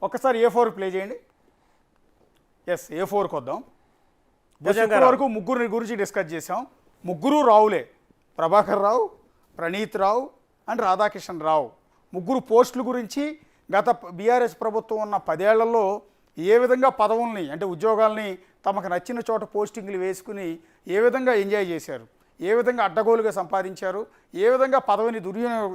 ఒక్కసారి A4 play చేయండి. Yes, A4కి వద్దాం. ఇప్పటి వరకు ముగ్గురు గురించి డిస్కస్ చేసాం. ముగ్గురు రావులే, ప్రభాకర్ రావు, ప్రణీత్ రావు అండ్ రాధాకిషన్ రావు. ముగ్గురు పోస్టుల గురించి గత బీఆర్ఎస్ ప్రభుత్వం ఉన్న 10 ఏళ్లలో ఏ విధంగా పదవుల్ని అంటే ఉద్యోగాల్ని తమకు నచ్చిన చోట పోస్టింగ్లు వేసుకుని ఏ విధంగా ఎంజాయ్ చేశారు, ఏ విధంగా అడ్డగోలుగా సంపాదించారు, ఏ విధంగా పదవిని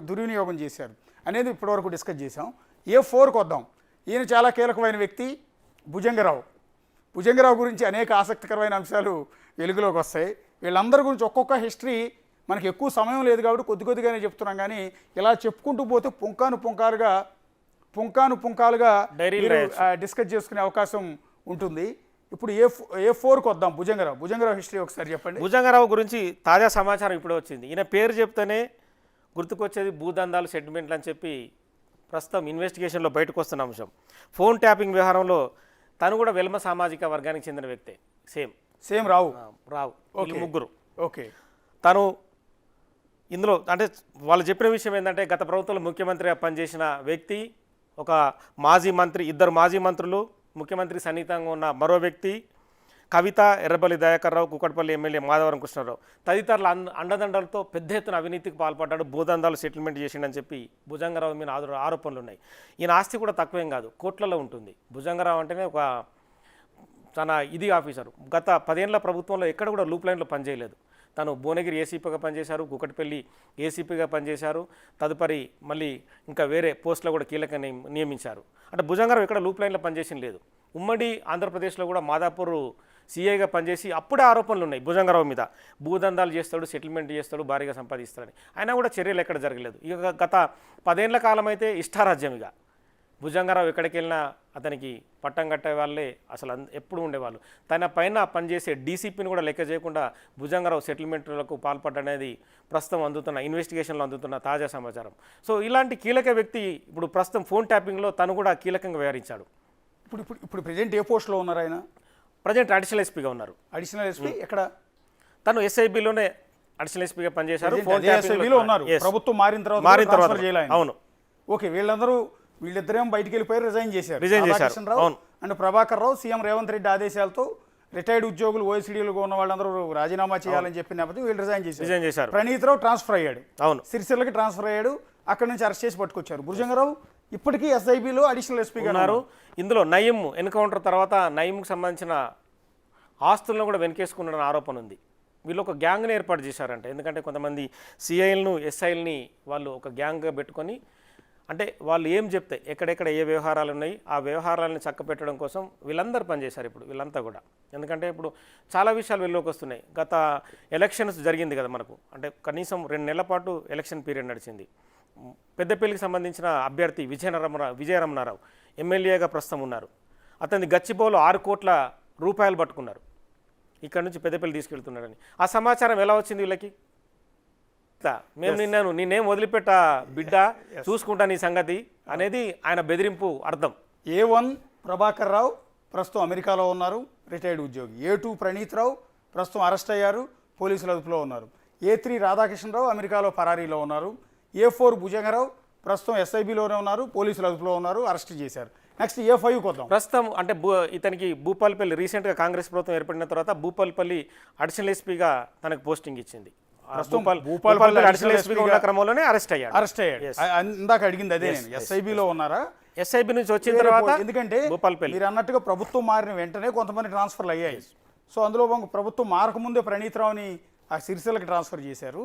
దుర్వినియోగం చేశారు అనేది ఇప్పటివరకు డిస్కస్ చేసాం. A4కి వద్దాం. ఈయన చాలా కీలకమైన వ్యక్తి భుజంగరావు. భుజంగరావు గురించి అనేక ఆసక్తికరమైన అంశాలు వెలుగులోకి వస్తాయి. వీళ్ళందరి గురించి ఒక్కొక్క హిస్టరీ మనకి ఎక్కువ సమయం లేదు కాబట్టి కొద్దిగానే చెప్తున్నాం. కానీ ఇలా చెప్పుకుంటూ పోతే పుంకాలుగా డిస్కస్ చేసుకునే అవకాశం ఉంటుంది. ఇప్పుడు A4కి వద్దాం. భుజంగరావు హిస్టరీ ఒకసారి చెప్పండి. భుజంగరావు గురించి తాజా సమాచారం ఇప్పుడే వచ్చింది. ఈయన పేరు చెప్తేనే గుర్తుకొచ్చేది భూదందాలు, సెటిల్మెంట్లు అని చెప్పి ప్రస్తుతం ఇన్వెస్టిగేషన్లో బయటకు వస్తున్న అంశం. ఫోన్ ట్యాపింగ్ వ్యవహారంలో తను కూడా వెల్మ సామాజిక వర్గానికి చెందిన వ్యక్తే. సేమ్ రావు ముగ్గురు. ఓకే. తను ఇందులో అంటే వాళ్ళు చెప్పిన విషయం ఏంటంటే గత ప్రభుత్వంలో ముఖ్యమంత్రిగా పనిచేసిన వ్యక్తి, ఒక మాజీ మంత్రి, ఇద్దరు మాజీ మంత్రులు, ముఖ్యమంత్రి సన్నిహితంగా ఉన్న మరో వ్యక్తి, కవిత, ఎర్రబల్లి దయాకర్ రావు, కుకట్పల్లి ఎమ్మెల్యే మాధవరం కృష్ణారావు తదితరుల అండదండలతో పెద్ద ఎత్తున అవినీతికి పాల్పడ్డాడు, భూదందాలు సెటిల్మెంట్ చేసిండని చెప్పి భుజంగరావు మీద ఆరోపణలు ఉన్నాయి. ఈయన ఆస్తి కూడా తక్కువేం కాదు, కోట్లలో ఉంటుంది. భుజంగరావు అంటేనే ఒక చాలా ఇది ఆఫీసరు. గత 10 ఏళ్ల ప్రభుత్వంలో ఎక్కడ కూడా లూప్ లైన్లో పనిచేయలేదు. తను భువనగిరి ఏసీపీగా పనిచేశారు, కుకట్పల్లి ఏసీపీగా పనిచేశారు. తదుపరి మళ్ళీ ఇంకా వేరే పోస్టులో కూడా కీలకంగా నియమించారు. అంటే భుజంగరావు ఎక్కడ లూప్ లైన్లో పనిచేసిన లేదు. ఉమ్మడి ఆంధ్రప్రదేశ్లో కూడా మాదాపూర్ సీఐగా పనిచేసి అప్పుడే ఆరోపణలు ఉన్నాయి భుజంగరావు మీద. భూదందాలు చేస్తాడు, సెటిల్మెంట్ చేస్తాడు, భారీగా సంపాదిస్తాడని. అయినా కూడా చర్యలు ఎక్కడ జరగలేదు. ఇక గత 10 ఏళ్ల కాలం అయితే ఇష్టారాజ్యం. ఇక భుజంగరావు ఎక్కడికి వెళ్ళినా అతనికి పట్టం కట్టే వాళ్ళే అసలు ఎప్పుడు ఉండేవాళ్ళు. తన పైన పనిచేసే డీసీపీని కూడా లెక్క చేయకుండా భుజంగరావు సెటిల్మెంట్లకు పాల్పడ్డనేది ప్రస్తుతం ఇన్వెస్టిగేషన్లో అందుతున్న తాజా సమాచారం. సో ఇలాంటి కీలక వ్యక్తి ఇప్పుడు ప్రస్తుతం ఫోన్ ట్యాపింగ్లో తను కూడా కీలకంగా వ్యవహరించాడు. ఇప్పుడు ప్రజెంట్ ఏ పోస్ట్లో ఉన్నారు ఆయన? ప్రజెంట్ అడిషనల్ ఎస్పీగా ఉన్నారు. అడిషనల్ ఎస్పీ ఎక్కడ? తను ఎస్ఐబిలోనే అడిషనల్ ఎస్పీగా పనిచేశారు. ప్రభుత్వం మారిన తర్వాత. అవును. ఓకే. వీళ్ళిద్దరేమో బయటికి వెళ్ళిపోయి రిజైన్ చేశారు. అవును. అండ్ ప్రభాకర్ రావు సీఎం రేవంత్ రెడ్డి ఆదేశాలతో రిటైర్డ్ ఉద్యోగులు ఓఎస్డీలుగా ఉన్న వాళ్ళందరూ రాజీనామా చేయాలని చెప్పిన నేపథ్యం వీళ్ళు రిజైన్ చేశారు. ప్రణీత్ రావు ట్రాన్స్ఫర్ అయ్యాడు. అవును. సిరిసిల్లకి ట్రాన్స్ఫర్ అయ్యాడు. అక్కడ నుంచి అరెస్ట్ చేసి పట్టుకొచ్చారు. భుజంగరావు ఇప్పటికీ ఎస్ఐబిలో అడిషనల్ ఎస్పీగా ఉన్నారు. ఇందులో నయీం ఎన్కౌంటర్ తర్వాత నయీంకు సంబంధించిన ఆస్తులను కూడా వెనకేసుకున్న ఆరోపణ ఉంది. వీళ్ళు ఒక గ్యాంగ్ని ఏర్పాటు చేశారంట. ఎందుకంటే కొంతమంది సిఐలను, ఎస్ఐల్ని వాళ్ళు ఒక గ్యాంగ్గా పెట్టుకొని, అంటే వాళ్ళు ఏం చెప్తే ఎక్కడెక్కడ ఏ వ్యవహారాలు ఉన్నాయి ఆ వ్యవహారాలను చక్కపెట్టడం కోసం వీళ్ళందరూ పనిచేశారు. ఇప్పుడు వీళ్ళంతా కూడా ఎందుకంటే ఇప్పుడు చాలా విషయాలు వెళ్ళలోకి వస్తున్నాయి. గత ఎలక్షన్స్ జరిగింది కదా మనకు, అంటే కనీసం 2 నెలల పాటు ఎలక్షన్ పీరియడ్ నడిచింది. పెద్దపల్లికి సంబంధించిన అభ్యర్థి విజయరమణారావు ఎమ్మెల్యేగా ప్రస్తుతం ఉన్నారు. అతని గచ్చిబౌలో 6 కోట్ల రూపాయలు పట్టుకున్నారు. ఇక్కడ నుంచి పెద్దపల్లి తీసుకెళ్తున్నాడని ఆ సమాచారం ఎలా వచ్చింది వీళ్ళకి? మేము నిన్నేం వదిలిపెట్టా బిడ్డ, చూసుకుంటా నీ సంగతి అనేది ఆయన బెదిరింపు అర్థం. A1 ప్రభాకర్ రావు ప్రస్తుతం అమెరికాలో ఉన్నారు, రిటైర్డ్ ఉద్యోగి. A2 ప్రణీత్ రావు ప్రస్తుతం అరెస్ట్ అయ్యారు, పోలీసుల అదుపులో ఉన్నారు. A3 రాధాకిషన్ రావు అమెరికాలో పరారీలో ఉన్నారు. A4 భుజంగరావు ప్రస్తుతం ఎస్ఐబిలోనే ఉన్నారు, పోలీసుల అదుపులో ఉన్నారు, అరెస్ట్ చేశారు. నెక్స్ట్ A5కి వద్దాం. ప్రస్తుతం అంటే ఇతనికి భూపాలపల్లి రీసెంట్గా కాంగ్రెస్ ప్రభుత్వం ఏర్పడిన తర్వాత భూపాలపల్లి అడిషనల్ ఎస్పీగా తనకు పోస్టింగ్ ఇచ్చింది. క్రమంలోనే అరెస్ట్ అయ్యాడు. ఇందాక అడిగింది అదే, ఎస్ఐబిలో ఉన్నారా? ఎస్ఐబి నుంచి వచ్చిన తర్వాత, ఎందుకంటే మీరు అన్నట్టుగా ప్రభుత్వం మారిన వెంటనే కొంతమంది ట్రాన్స్ఫర్లు అయ్యాయి. సో అందులో ప్రభుత్వం మారకముందే ప్రణీత్ రావుని ఆ సిరిసిల్లకి ట్రాన్స్ఫర్ చేశారు,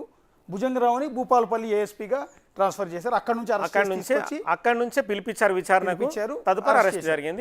భుజంగరావుని భూపాలపల్లి ఏఎస్పీగా ట్రాన్స్ఫర్ చేశారు. అక్కడి నుంచే పిలిపించారు, విచారణకు, తదుపరి అరెస్ట్ జరిగింది.